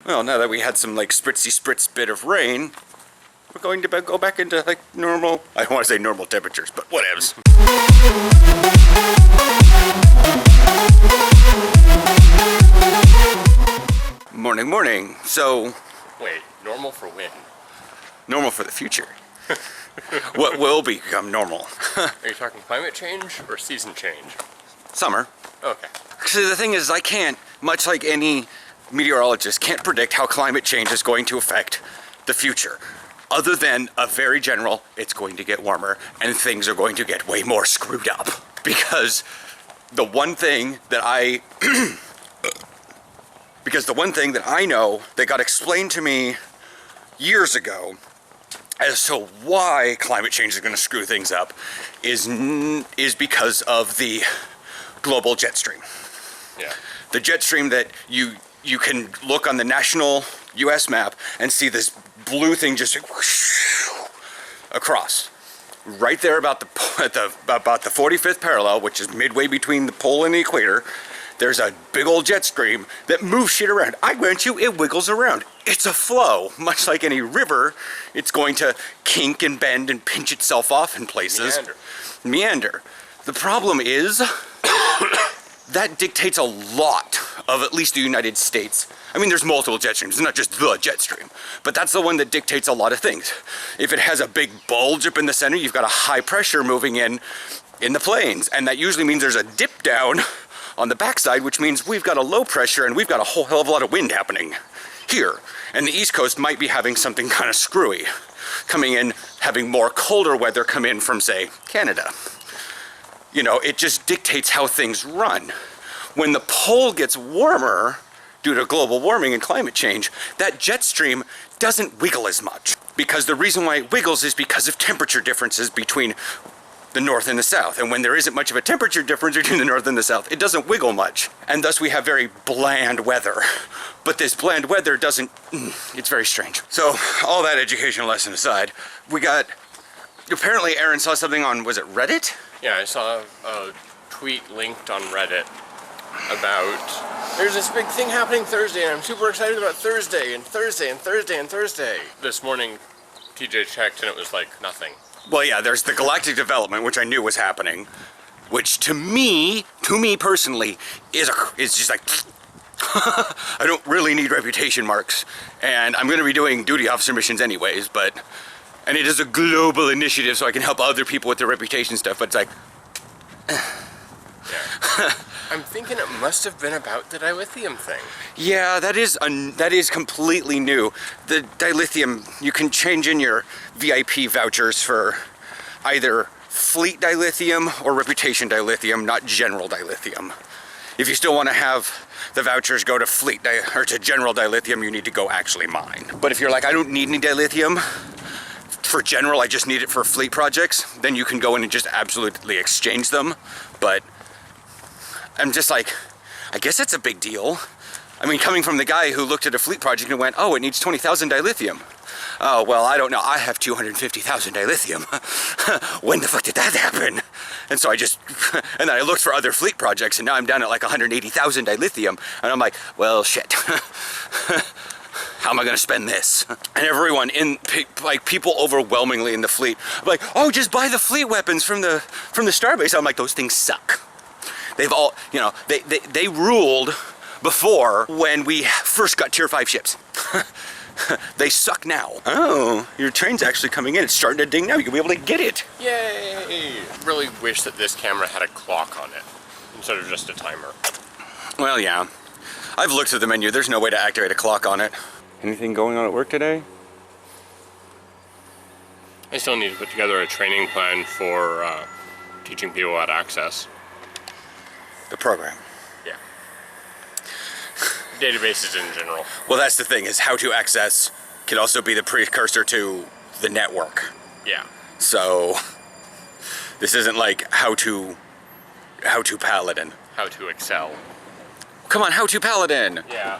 Well, now that we had some like spritzy spritz bit of rain, we're going to go back into like normal, I don't want to say normal temperatures, but whatevs. Morning, morning. So... Wait, normal for when? Normal for the future. What will become normal? Are you talking climate change or season change? Summer. Okay. So the thing is, I can't, much like any meteorologist, can't predict how climate change is going to affect the future. Other than a very general, it's going to get warmer and things are going to get way more screwed up. Because the one thing that I know that got explained to me years ago as to why climate change is going to screw things up is because of the global jet stream. Yeah. The jet stream that you can look on the national US map and see this blue thing just across. Right there about the 45th parallel, which is midway between the pole and the equator, there's a big old jet stream that moves shit around. I grant you, it wiggles around. It's a flow. Much like any river, it's going to kink and bend and pinch itself off in places. Meander. The problem is, that dictates a lot of at least the United States. I mean, there's multiple jet streams, it's not just the jet stream, but that's the one that dictates a lot of things. If it has a big bulge up in the center, you've got a high pressure moving in the plains, and that usually means there's a dip down on the backside, which means we've got a low pressure and we've got a whole hell of a lot of wind happening here. And the East Coast might be having something kind of screwy, coming in, having more colder weather come in from, say, Canada. You know, it just dictates how things run. When the pole gets warmer, due to global warming and climate change, that jet stream doesn't wiggle as much. Because the reason why it wiggles is because of temperature differences between the north and the south. And when there isn't much of a temperature difference between the north and the south, it doesn't wiggle much. And thus we have very bland weather. But this bland weather doesn't, it's very strange. So all that educational lesson aside, we got, apparently Aaron saw something on, was it Reddit? Yeah, I saw a tweet linked on Reddit about there's this big thing happening Thursday and I'm super excited about Thursday and Thursday and Thursday and Thursday. This morning TJ checked and it was like nothing. Well, yeah, there's the galactic development, which I knew was happening, which to me personally, is just like, I don't really need reputation marks, and I'm going to be doing duty officer missions anyways, and it is a global initiative, so I can help other people with their reputation stuff, but it's like, yeah. I'm thinking it must have been about the dilithium thing. Yeah, that is completely new. The dilithium, you can change in your VIP vouchers for either fleet dilithium or reputation dilithium, not general dilithium. If you still want to have the vouchers go to or to general dilithium, you need to go actually mine. But if you're like, I don't need any dilithium for general, I just need it for fleet projects, then you can go in and just absolutely exchange them. But I'm just like, I guess that's a big deal. I mean, coming from the guy who looked at a fleet project and went, oh, it needs 20,000 dilithium. Oh, well, I don't know. I have 250,000 dilithium. When the fuck did that happen? And so and then I looked for other fleet projects and now I'm down at like 180,000 dilithium. And I'm like, well, shit. How am I gonna spend this? And everyone like people overwhelmingly in the fleet, I'm like, oh, just buy the fleet weapons from the starbase. I'm like, those things suck. They've all, you know, they ruled before when we first got tier 5 ships. They suck now. Oh, your train's actually coming in. It's starting to ding now. You'll be able to get it. Yay! Really wish that this camera had a clock on it instead of just a timer. Well, yeah. I've looked at the menu. There's no way to activate a clock on it. Anything going on at work today? I still need to put together a training plan for teaching people how to access the program. Yeah. Databases in general. Well, that's the thing, is how to access can also be the precursor to the network. Yeah. So this isn't like how to Paladin. How to excel. Come on, how to Paladin. Yeah.